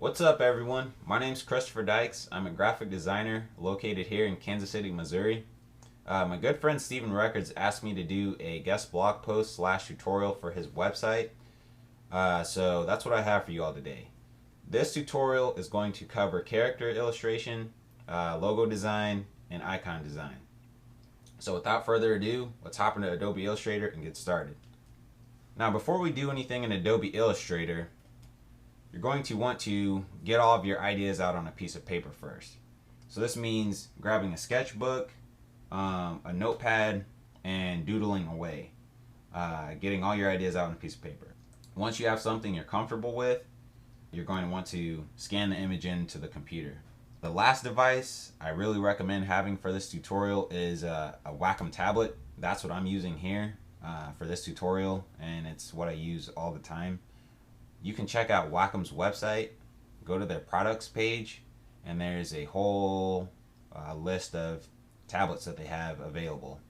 What's up, everyone? My name's Christopher Dykes. I'm a graphic designer located here in Kansas City, Missouri. My good friend Steven Records asked me to do a guest blog post / tutorial for his website. So that's what I have for you all today. This tutorial is going to cover character illustration, logo design, and icon design. So without further ado, let's hop into Adobe Illustrator and get started. Now, before we do anything in Adobe Illustrator, you're going to want to get all of your ideas out on a piece of paper first. So this means grabbing a sketchbook, a notepad, and doodling away. Getting all your ideas out on a piece of paper. Once you have something you're comfortable with, you're going to want to scan the image into the computer. The last device I really recommend having for this tutorial is a Wacom tablet. That's what I'm using here for this tutorial, and it's what I use all the time. You can check out Wacom's website, go to their products page, and there's a whole list of tablets that they have available.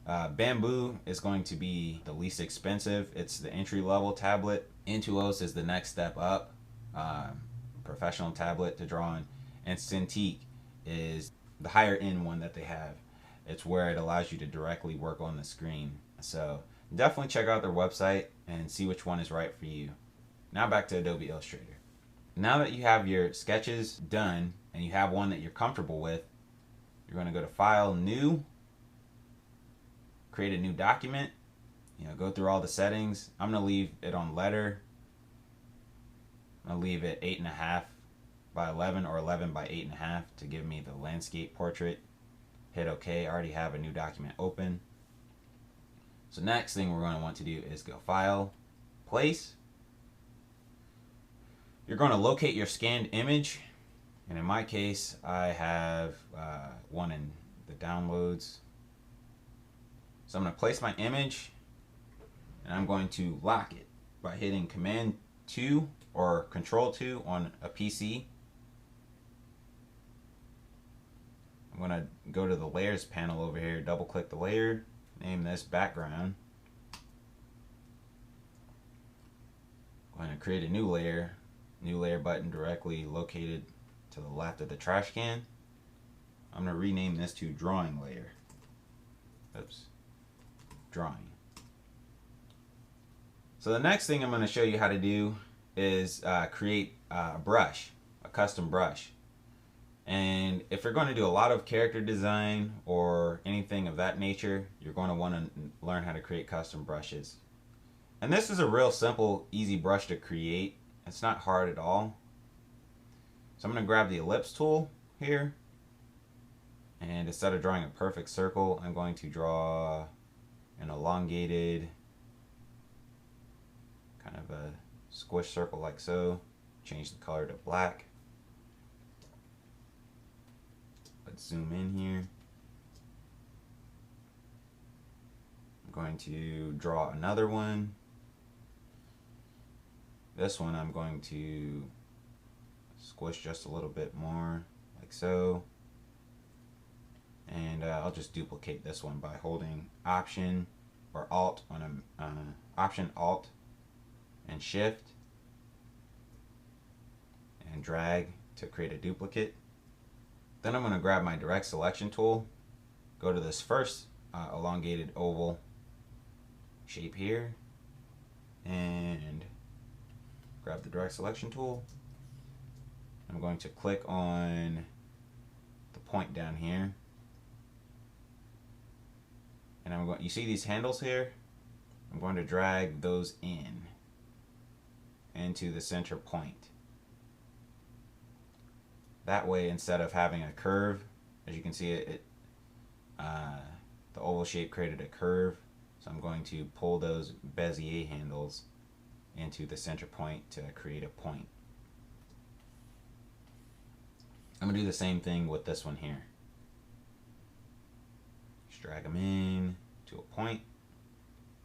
Bamboo is going to be the least expensive. It's the entry-level tablet. Intuos is the next step up, professional tablet to draw on, and Cintiq is the higher end one that they have. It's where it allows you to directly work on the screen. So definitely check out their website and see which one is right for you. Now back to Adobe Illustrator. Now that you have your sketches done and you have one that you're comfortable with, you're going to go to File, New, create a new document. Go through all the settings. I'm going to leave it on letter. I'm going to leave it 8.5 by 11 or 11 by 8.5 to give me the landscape portrait. Hit OK. I already have a new document open. So next thing we're going to want to do is go File, Place. You're going to locate your scanned image, and in my case I have one in the downloads. So I'm going to place my image and I'm going to lock it by hitting Command 2 or Control 2 on a PC. I'm going to go to the layers panel over here, double click the layer, name this background. I'm going to create a new layer button directly located to the left of the trash can. I'm going to rename this to drawing layer. Oops. Drawing. So the next thing I'm going to show you how to do is create a brush, a custom brush. And if you're going to do a lot of character design or anything of that nature, you're going to want to learn how to create custom brushes. And this is a real simple, easy brush to create. It's not hard at all. So I'm going to grab the ellipse tool here, and instead of drawing a perfect circle, I'm going to draw an elongated kind of a squish circle like so. Change the color to black. Let's zoom in here. I'm going to draw another one. This one I'm going to squish just a little bit more, like so. And I'll just duplicate this one by holding Option or Alt on a Option, Alt, and Shift, and drag to create a duplicate. Then I'm going to grab my direct selection tool, go to this first elongated oval shape here, and grab the direct selection tool. I'm going to click on the point down here, and I'm going. You see these handles here? I'm going to drag those into the center point. That way, instead of having a curve, as you can see, the oval shape created a curve. So I'm going to pull those Bezier handles into the center point to create a point. I'm going to do the same thing with this one here. Just drag them in to a point,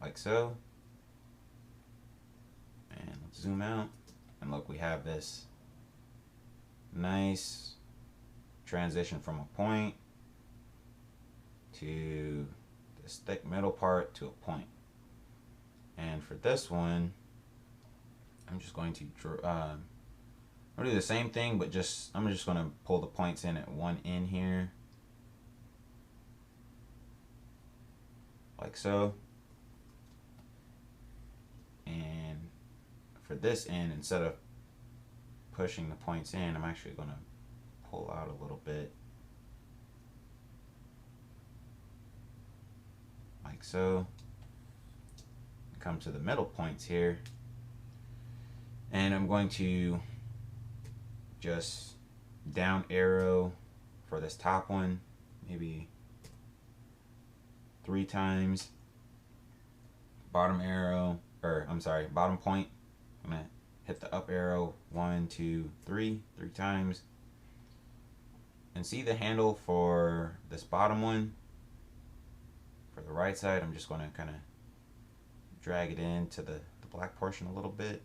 like so. And let's zoom out. And look, we have this nice transition from a point to this thick middle part to a point. And for this one, I'm just going to I'll do the same thing, but I'm just going to pull the points in at one end here, like so. And for this end, instead of pushing the points in, I'm actually going to pull out a little bit, like so. Come to the middle points here, and I'm going to just down arrow for this top one, maybe 3 times. Bottom arrow, or I'm sorry, bottom point, I'm gonna hit the up arrow 1, 2, 3 times. And see the handle for this bottom one, for the right side, I'm just gonna kind of drag it into the black portion a little bit,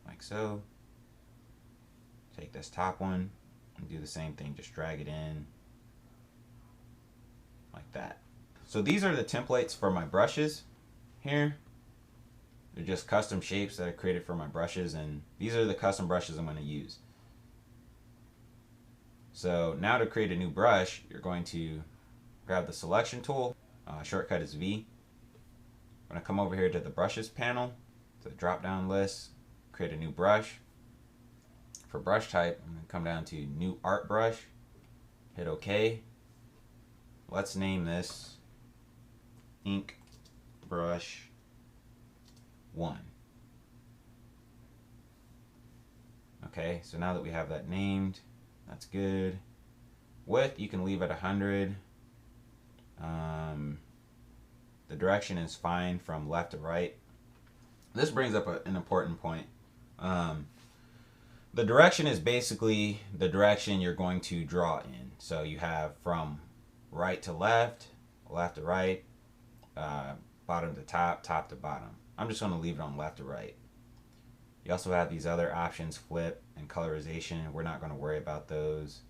like so. Take this top one and do the same thing, just drag it in like that. So these are the templates for my brushes here. They're just custom shapes that I created for my brushes, and these are the custom brushes I'm going to use. So now to create a new brush, you're going to grab the selection tool, shortcut is V. I'm going to come over here to the brushes panel, to the drop down list, create a new brush. For brush type, I'm going to come down to new art brush, hit OK. Let's name this ink brush 1. Okay, so now that we have that named, that's good. Width, you can leave at 100. The direction is fine from left to right. This brings up an important point. The direction is basically the direction you're going to draw in. So you have from right to left, left to right, bottom to top, top to bottom. I'm just going to leave it on left to right. You also have these other options, flip and colorization. We're not going to worry about those.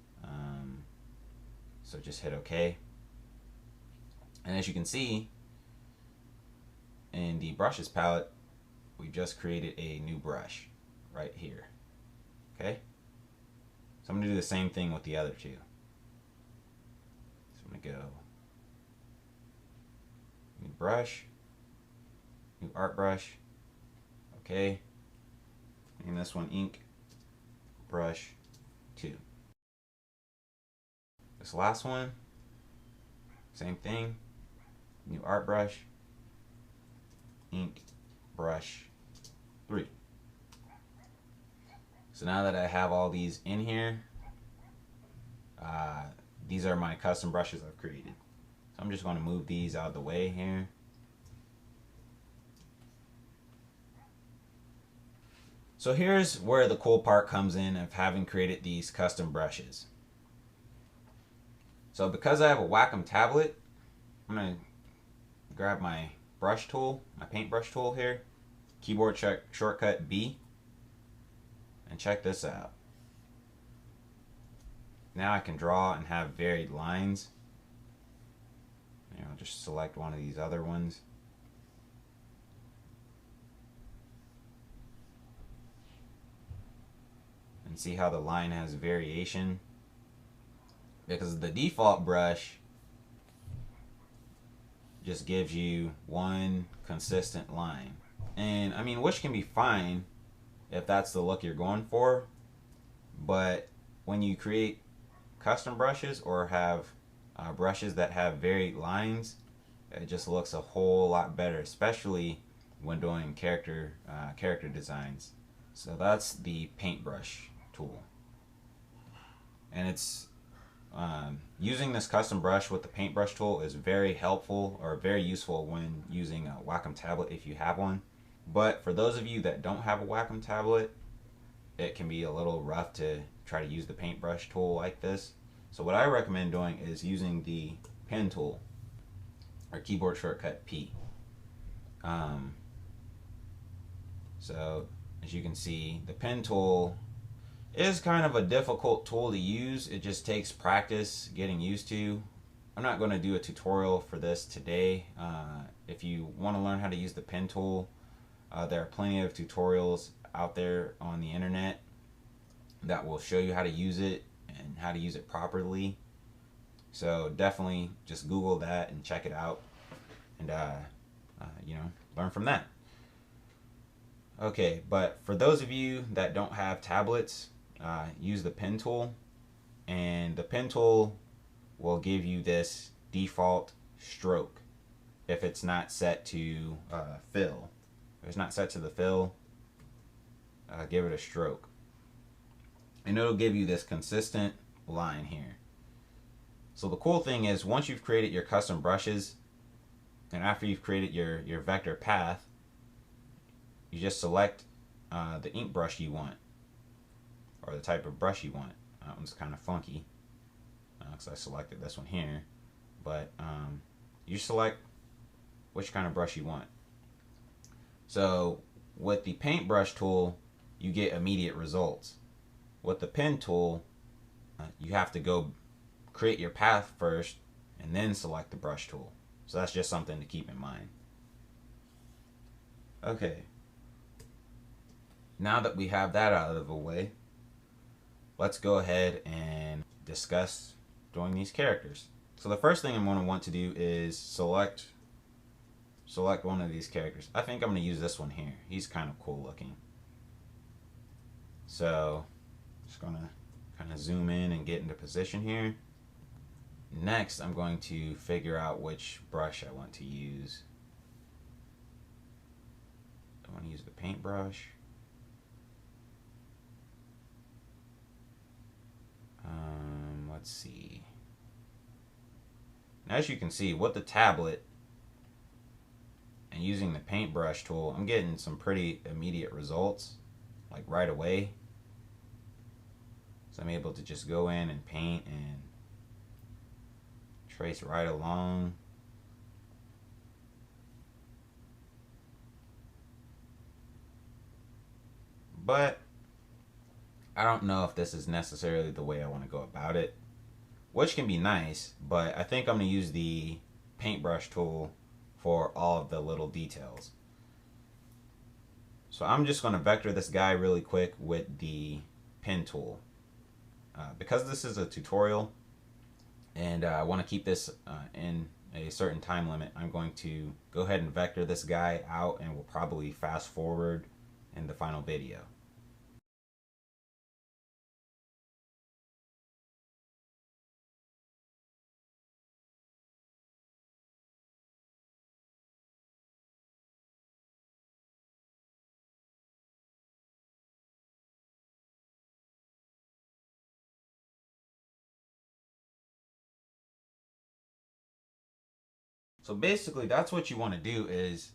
So just hit OK. And as you can see, in the brushes palette, we just created a new brush right here. Okay? So I'm going to do the same thing with the other two. So I'm going to go new brush, new art brush. Okay. And this one ink brush 2. This last one, same thing, new art brush, ink brush 3. So now that I have all these in here, these are my custom brushes I've created. So I'm just going to move these out of the way here. So here's where the cool part comes in of having created these custom brushes. So because I have a Wacom tablet, I'm going to grab my brush tool, my paintbrush tool here, keyboard shortcut B, and check this out. Now I can draw and have varied lines. I'll just select one of these other ones. And see how the line has variation. Because the default brush just gives you one consistent line. And I mean, which can be fine if that's the look you're going for. But when you create custom brushes or have brushes that have varied lines, it just looks a whole lot better, especially when doing character designs. So that's the paintbrush tool, and it's using this custom brush with the paintbrush tool is very helpful or very useful when using a Wacom tablet if you have one. But for those of you that don't have a Wacom tablet, it can be a little rough to try to use the paintbrush tool like this. So what I recommend doing is using the pen tool or keyboard shortcut P. So as you can see, the pen tool is kind of a difficult tool to use. It just takes practice getting used to. I'm not going to do a tutorial for this today. If you want to learn how to use the pen tool, There are plenty of tutorials out there on the internet that will show you how to use it and how to use it properly. So definitely just Google that and check it out, and learn from that. Okay, but for those of you that don't have tablets, use the pen tool, and the pen tool will give you this default stroke if it's not set to fill. If it's not set to the fill, give it a stroke, and it'll give you this consistent line here. So the cool thing is, once you've created your custom brushes, and after you've created your vector path, you just select the ink brush you want, or the type of brush you want. That one's kind of funky because I selected this one here, but you select which kind of brush you want. So with the paintbrush tool, you get immediate results. With the pen tool, you have to go create your path first and then select the brush tool. So that's just something to keep in mind. Okay, now that we have that out of the way, let's go ahead and discuss doing these characters. So the first thing I'm going to want to do is select one of these characters. I think I'm going to use this one here. He's kind of cool looking. So just going to kind of zoom in and get into position here. Next, I'm going to figure out which brush I want to use. I want to use the paintbrush. Let's see. Now, as you can see, with the tablet and using the paintbrush tool, I'm getting some pretty immediate results, like right away. So I'm able to just go in and paint and trace right along. But I don't know if this is necessarily the way I want to go about it, which can be nice, but I think I'm going to use the paintbrush tool for all of the little details. So I'm just going to vector this guy really quick with the pen tool. Because this is a tutorial and I want to keep this in a certain time limit, I'm going to go ahead and vector this guy out, and we'll probably fast forward in the final video. So basically that's what you want to do, is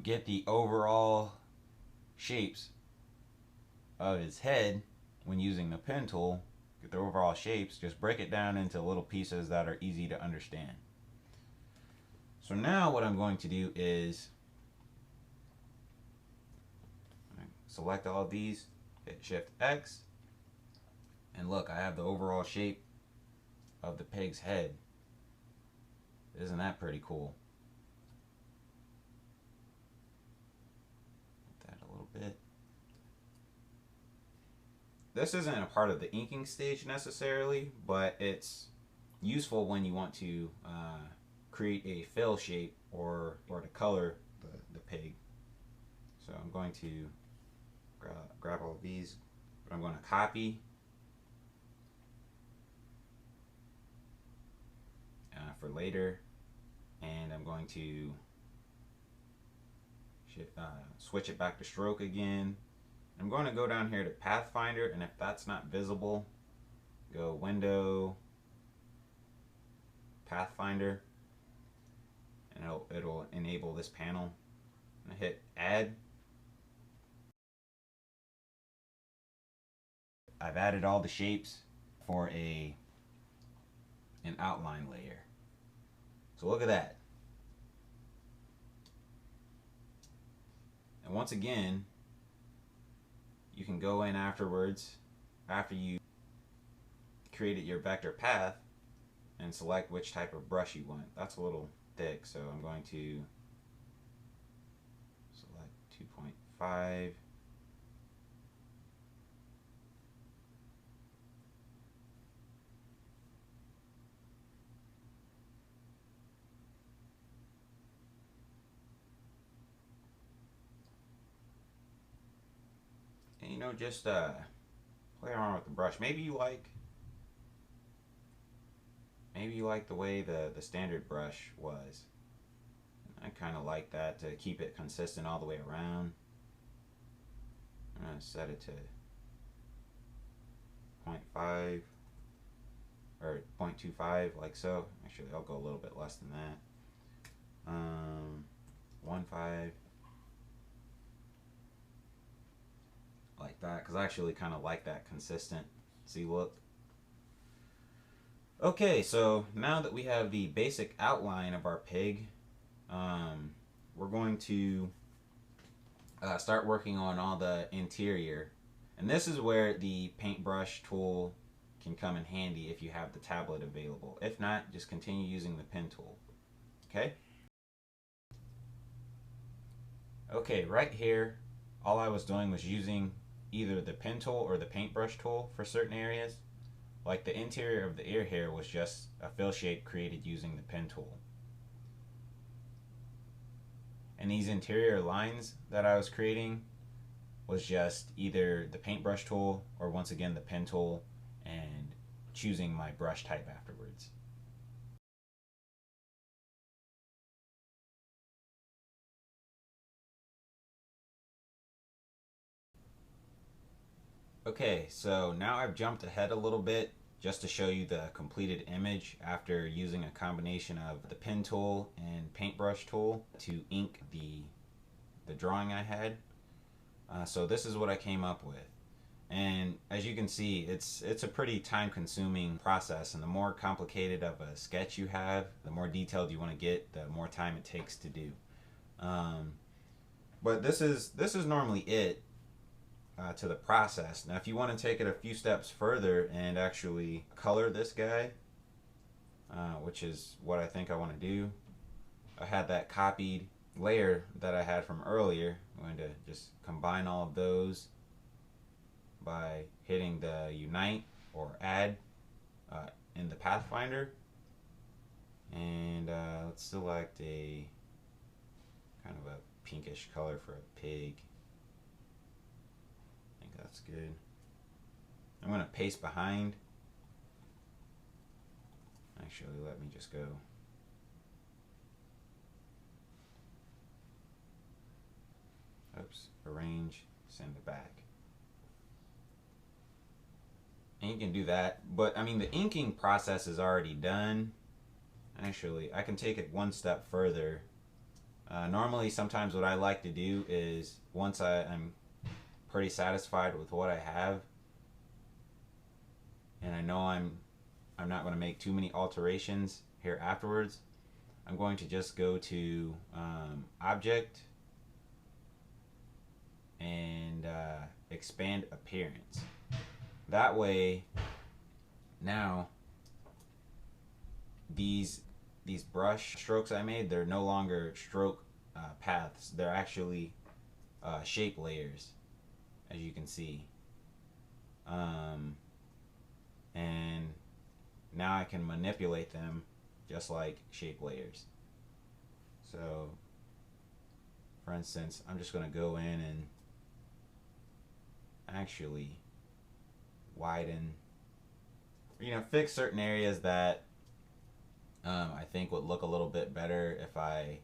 get the overall shapes of his head when using the pen tool. Get the overall shapes, just break it down into little pieces that are easy to understand. So now what I'm going to do is select all of these, hit Shift X, and look, I have the overall shape of the pig's head. Isn't that pretty cool? That a little bit. This isn't a part of the inking stage necessarily, but it's useful when you want to create a fill shape or to color the pig. So I'm going to grab all of these, but I'm going to copy for later, and I'm going to switch it back to stroke again. I'm going to go down here to Pathfinder, and if that's not visible, go Window, Pathfinder, and it'll enable this panel. I'm going to hit Add. I've added all the shapes for an outline layer. So look at that. And once again, you can go in afterwards, after you created your vector path, and select which type of brush you want. That's a little thick, so I'm going to select 0.5. And just play around with the brush. Maybe you like the way the standard brush was. I kind of like that to keep it consistent all the way around. I'm going to set it to 0.5 or 0.25 like so. Actually, I'll go a little bit less than that. 1.5 like that, because I actually kind of like that consistency look. Okay, so now that we have the basic outline of our pig, we're going to start working on all the interior. And this is where the paintbrush tool can come in handy if you have the tablet available. If not, just continue using the pen tool. Okay? Okay, right here, all I was doing was using either the pen tool or the paintbrush tool for certain areas. Like the interior of the ear hair was just a fill shape created using the pen tool. And these interior lines that I was creating was just either the paintbrush tool or once again the pen tool and choosing my brush type afterwards. Okay, so now I've jumped ahead a little bit just to show you the completed image after using a combination of the pen tool and paintbrush tool to ink the drawing I had. So this is what I came up with. And as you can see, it's a pretty time-consuming process, and the more complicated of a sketch you have, the more detailed you want to get, the more time it takes to do. But this is normally it to the process. Now if you want to take it a few steps further and actually color this guy, which is what I think I want to do, I had that copied layer that I had from earlier. I'm going to just combine all of those by hitting the unite or add in the Pathfinder, and let's select a kind of a pinkish color for a pig. I think that's good. I'm going to paste behind. Actually, let me just go. Oops, arrange, send it back. And you can do that, but I mean the inking process is already done. Actually, I can take it one step further. Normally, sometimes what I like to do is once I'm pretty satisfied with what I have, and I know I'm not going to make too many alterations here afterwards, I'm going to just go to Object and Expand Appearance. That way, now these brush strokes I made, they're no longer stroke paths. They're actually shape layers, as you can see. And now I can manipulate them just like shape layers. So, for instance, I'm just going to go in and actually widen, fix certain areas that I think would look a little bit better if I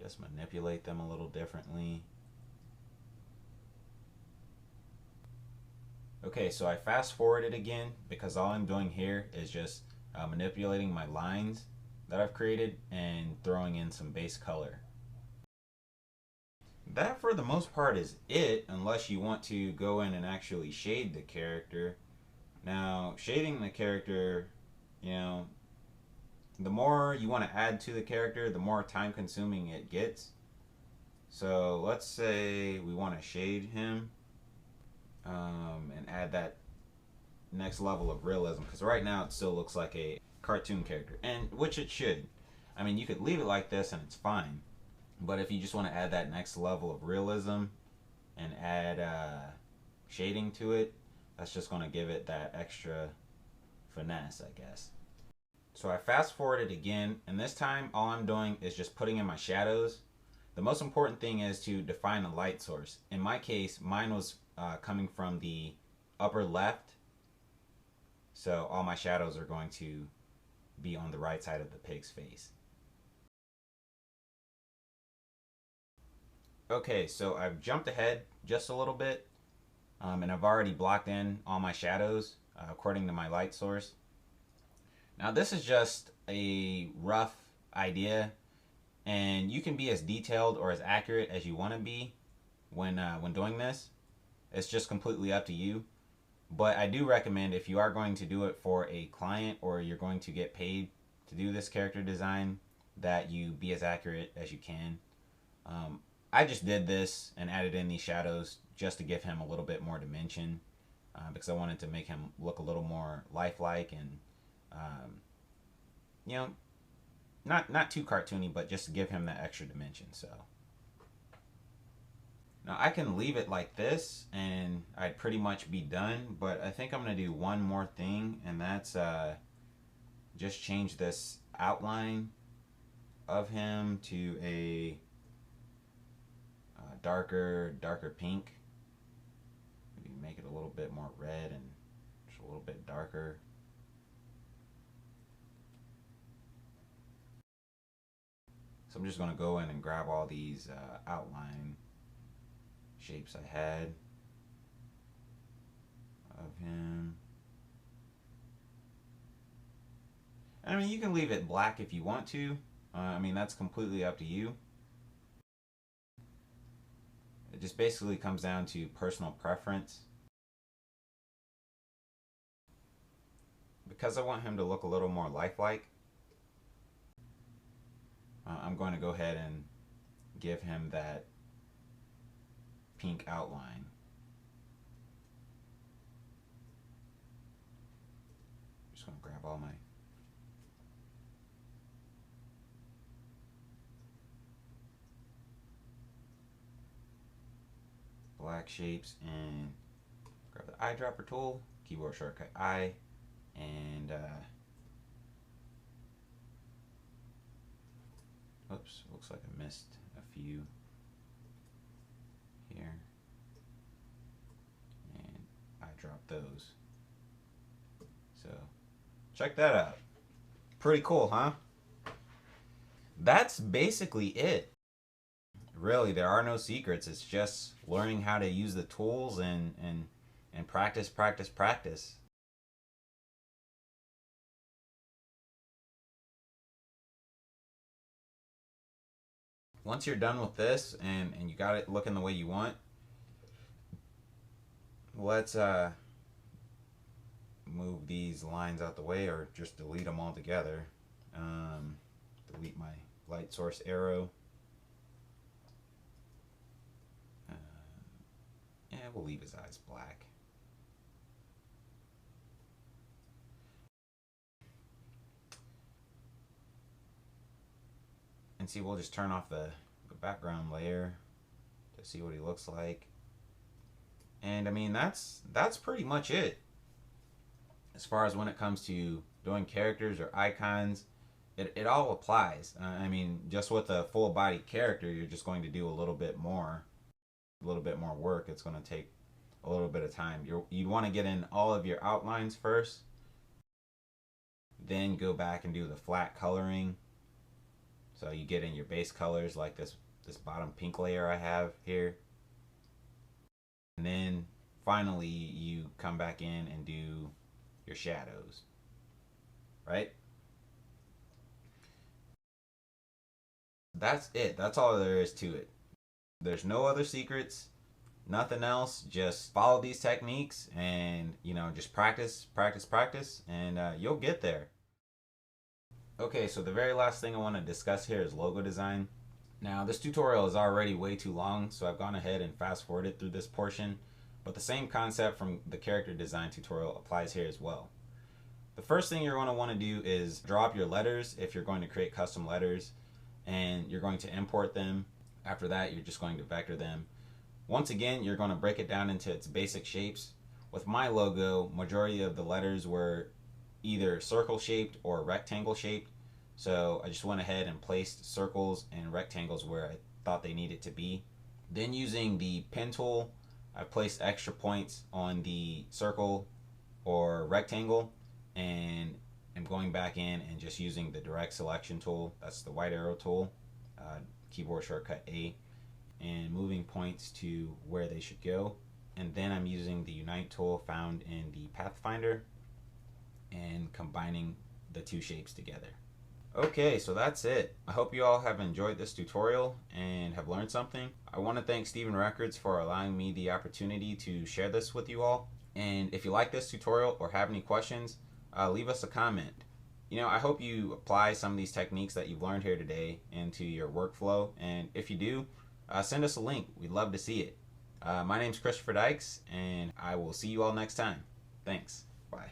just manipulate them a little differently. Okay, so I fast forwarded again because all I'm doing here is just manipulating my lines that I've created and throwing in some base color. That for the most part is it, unless you want to go in and actually shade the character. Now, shading the character, the more you want to add to the character, the more time consuming it gets. So let's say we want to shade him and add that next level of realism, because right now it still looks like a cartoon character, and which it should. I mean, you could leave it like this and it's fine, But if you just want to add that next level of realism and add shading to it, that's just going to give it that extra finesse, I guess. So I fast forwarded again, and this time all I'm doing is just putting in my shadows. The most important thing is to define a light source. In my case, mine was coming from the upper left, so all my shadows are going to be on the right side of the pig's face. Okay, so I've jumped ahead just a little bit, and I've already blocked in all my shadows according to my light source. Now this is just a rough idea, and you can be as detailed or as accurate as you want to be when doing this. It's just completely up to you. But I do recommend, if you are going to do it for a client or you're going to get paid to do this character design, that you be as accurate as you can. I just did this and added in these shadows just to give him a little bit more dimension, because I wanted to make him look a little more lifelike and you know, not too cartoony, but just to give him that extra dimension. So now I can leave it like this and I'd pretty much be done, but I think I'm gonna do one more thing, and that's just change this outline of him to a darker pink. Maybe make it a little bit more red and just a little bit darker. So I'm just going to go in and grab all these outline shapes I had of him. I mean, you can leave it black if you want to. I mean, that's completely up to you. It just basically comes down to personal preference. Because I want him to look a little more lifelike, I'm going to go ahead and give him that pink outline. Just going to grab all my black shapes and grab the eyedropper tool, keyboard shortcut I, and oops, looks like I missed a few here, and I dropped those. So check that out. Pretty cool, huh? That's basically it. Really, there are no secrets. It's just learning how to use the tools and practice. Once you're done with this and you got it looking the way you want, let's move these lines out the way, or just delete them all together. Delete my light source arrow. Yeah, we'll leave his eyes black. And see, we'll just turn off the background layer to see what he looks like. And I mean, that's pretty much it. As far as when it comes to doing characters or icons, it all applies. I mean, just with a full body character, you're just going to do a little bit more work. It's going to take a little bit of time. You'd want to get in all of your outlines first, then go back and do the flat coloring. So you get in your base colors like this bottom pink layer I have here, and then finally you come back in and do your shadows, right? That's it. That's all there is to it. There's no other secrets, nothing else. Just follow these techniques and, just practice, and you'll get there. Okay, so the very last thing I want to discuss here is logo design. Now, this tutorial is already way too long, so I've gone ahead and fast forwarded through this portion, but the same concept from the character design tutorial applies here as well. The first thing you're going to want to do is draw up your letters if you're going to create custom letters. and you're going to import them. After that, you're just going to vector them. Once again, you're going to break it down into its basic shapes. With my logo, majority of the letters were either circle shaped or rectangle shaped, so I just went ahead and placed circles and rectangles where I thought they needed to be. Then using the pen tool, I placed extra points on the circle or rectangle, and I'm going back in and just using the direct selection tool, that's the white arrow tool, keyboard shortcut A, and moving points to where they should go. And then I'm using the unite tool found in the Pathfinder and combining the two shapes together. Okay, so that's it. I hope you all have enjoyed this tutorial and have learned something. I want to thank Steven Records for allowing me the opportunity to share this with you all. And if you like this tutorial or have any questions, leave us a comment. I hope you apply some of these techniques that you've learned here today into your workflow. And if you do, send us a link. We'd love to see it. My name's Christopher Dykes, and I will see you all next time. Thanks. Bye.